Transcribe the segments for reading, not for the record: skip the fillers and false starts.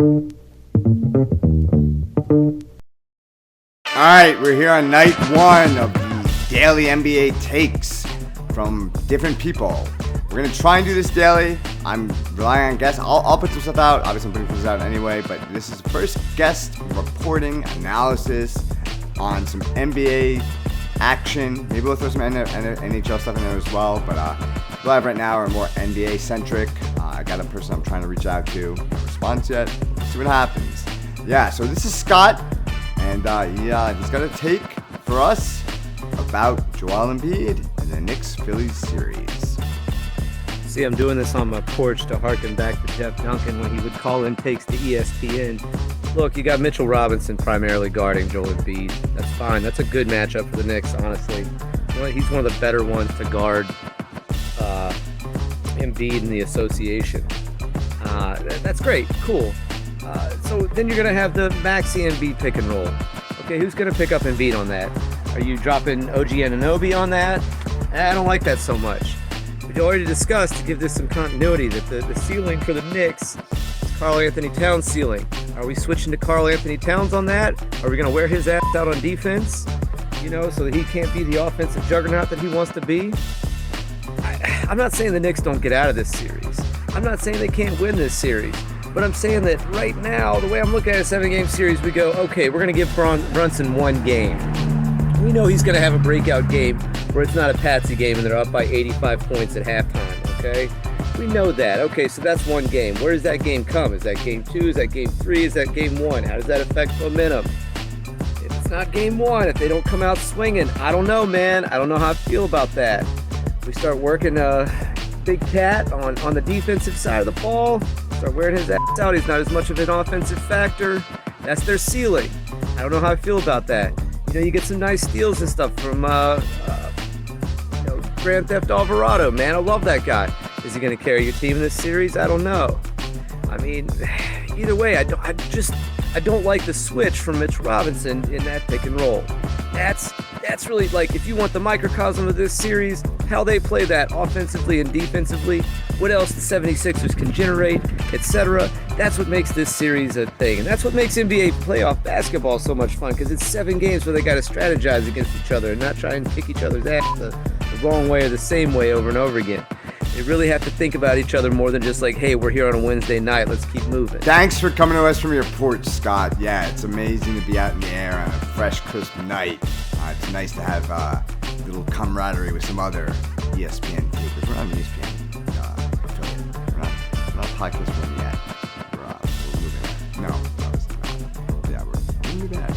All right, we're here on night one of the daily NBA takes from different people. We're going to try and do this daily. I'm relying on guests. I'll put some stuff out. Obviously, I'm putting things out anyway, but this is the first guest reporting analysis on some NBA action. Maybe we'll throw some NHL stuff in there as well, but live right now are more NBA-centric. I got a person I'm trying to reach out to. No response yet. We'll see what happens. Yeah, so this is Scott. And he's got a take for us about Joel Embiid and the Knicks-Phillies series. See, I'm doing this on my porch to harken back to Jeff Duncan when he would call in takes to ESPN. Look, you got Mitchell Robinson primarily guarding Joel Embiid. That's fine. That's a good matchup for the Knicks, honestly. He's one of the better ones to guard Embiid in the association. That's great. Cool. So then you're going to have the Maxey Embiid pick and roll. Okay, who's going to pick up Embiid on that? Are you dropping OG Anunoby on that? I don't like that so much. We already discussed, to give this some continuity, that the ceiling for the Knicks is Karl Anthony Towns' ceiling. Are we switching to Karl Anthony Towns on that? Are we going to wear his ass out on defense? So that he can't be the offensive juggernaut that he wants to be? I'm not saying the Knicks don't get out of this series. I'm not saying they can't win this series. But I'm saying that right now, the way I'm looking at a 7-game series, we go, okay, we're going to give Brunson one game. We know he's going to have a breakout game where it's not a patsy game and they're up by 85 points at halftime, okay? We know that. Okay, so that's one game. Where does that game come? Is that game 2? Is that game 3? Is that game 1? How does that affect momentum? If it's not game 1, if they don't come out swinging, I don't know, man. I don't know how I feel about that. We start working Big Cat on the defensive side of the ball. Start wearing his ass out. He's not as much of an offensive factor. That's their ceiling. I don't know how I feel about that. You get some nice steals and stuff from Grand Theft Alvarado. Man, I love that guy. Is he going to carry your team in this series? I don't know. I mean, either way, I don't like the switch from Mitch Robinson in that pick and roll. That's really, like, if you want the microcosm of this series, how they play that offensively and defensively, what else the 76ers can generate, etc. That's what makes this series a thing. And that's what makes NBA playoff basketball so much fun, because it's 7 games where they got to strategize against each other and not try and kick each other's ass the wrong way or the same way over and over again. They really have to think about each other more than just like, hey, we're here on a Wednesday night, let's keep moving. Thanks for coming to us from your porch, Scott. Yeah, it's amazing to be out in the air on a fresh, crisp night. It's nice to have a little camaraderie with some other ESPN takers. We're not an ESPN affiliate. We're not a podcast firm yet. We're moving on. Yeah, we're moving that.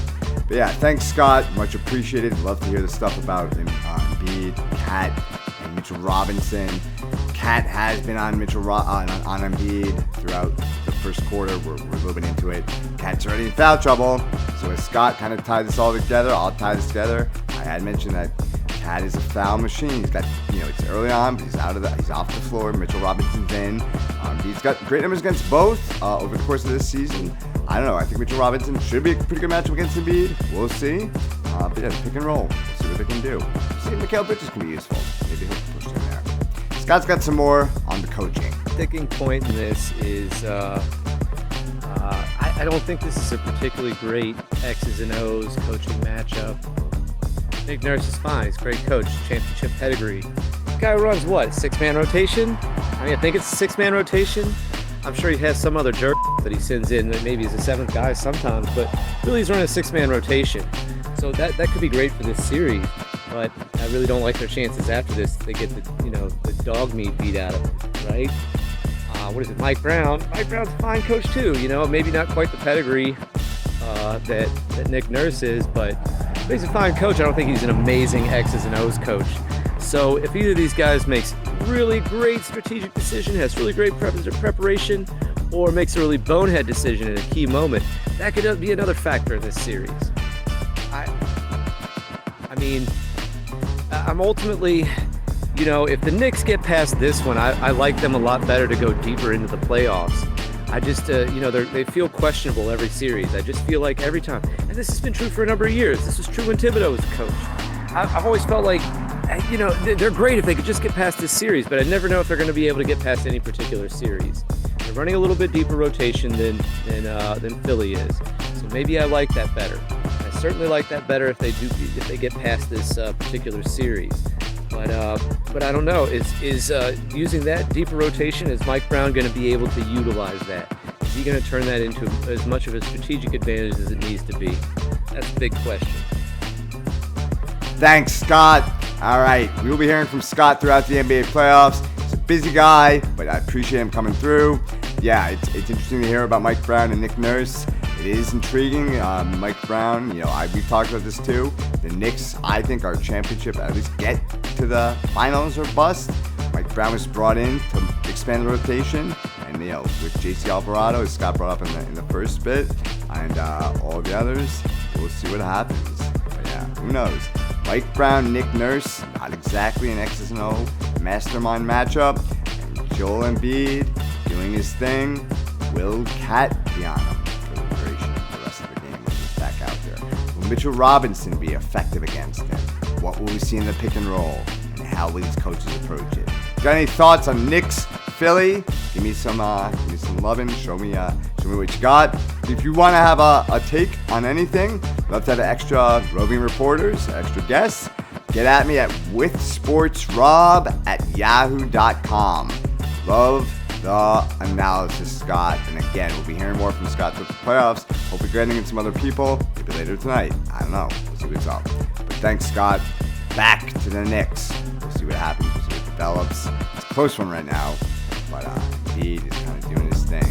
But yeah, thanks, Scott. Much appreciated. Love to hear the stuff about Embiid, Cat, and Mitchell Robinson. Cat has been on on Embiid throughout the first quarter. We're a little bit into it. Cat's already in foul trouble. So as Scott kind of tied this all together, I'll tie this together. I had mentioned that Cat is a foul machine. He's got, it's early on, but he's off the floor. Mitchell Robinson's in. He's got great numbers against both over the course of this season. I don't know. I think Mitchell Robinson should be a pretty good matchup against Embiid. We'll see. But yeah, pick and roll. We'll see what they can do. See if Mikal Bridges can be useful. Maybe he'll push him there. Scott's got some more on the coaching. Sticking point in this is I don't think this is a particularly great X's and O's coaching matchup. Nick Nurse is fine. He's a great coach. Championship pedigree. This guy runs what? 6-man rotation? I think it's a 6-man rotation. I'm sure he has some other jerk that he sends in that maybe is a 7th guy sometimes, but really he's running a 6-man rotation. So that could be great for this series, but I really don't like their chances after this. They get the dog meat beat out of them, right? What is it, Mike Brown? Mike Brown's a fine coach too, maybe not quite the pedigree that Nick Nurse is, but he's a fine coach. I don't think he's an amazing X's and O's coach. So if either of these guys makes really great strategic decision, has really great preparation, or makes a really bonehead decision in a key moment, that could be another factor in this series. I'm ultimately, if the Knicks get past this one, I like them a lot better to go deeper into the playoffs. I just, they feel questionable every series. I just feel like every time, and this has been true for a number of years. This was true when Thibodeau was a coach. I've always felt like, they're great if they could just get past this series, but I never know if they're going to be able to get past any particular series. It They're running a little bit deeper rotation than Philly is. So maybe I like that better. I certainly like that better if they get past this particular series. But I don't know. Is using that deeper rotation, is Mike Brown going to be able to utilize that? Is he going to turn that into as much of a strategic advantage as it needs to be? That's a big question. Thanks, Scott. All right, we will be hearing from Scott throughout the NBA playoffs. He's a busy guy, but I appreciate him coming through. Yeah, it's interesting to hear about Mike Brown and Nick Nurse. It is intriguing. Mike Brown, we've talked about this too. The Knicks, I think, are championship, at least get to the finals or bust. Mike Brown was brought in to expand the rotation, and with JC Alvarado, as Scott brought up in the first bit, and all the others, we'll see what happens. But yeah, who knows? Mike Brown, Nick Nurse, not exactly an X's and O mastermind matchup. And Joel Embiid doing his thing. Will Cat be on him for the duration of the rest of the game when he's back out there? Will Mitchell Robinson be effective against him? What will we see in the pick and roll? And how will these coaches approach it? Got any thoughts on Knicks, Philly? Give me some loving. Show me what you got. If you want to have a take on anything, love to have extra roving reporters, extra guests. Get at me at withsportsrob@yahoo.com. Love the analysis, Scott. And again, we'll be hearing more from Scott through the playoffs. Hopefully getting in some other people. Maybe later tonight. I don't know. We'll see what's up. But thanks, Scott. Back to the Knicks. We'll see what happens. We'll see what develops. It's a close one right now. But Embiid is kind of doing his thing.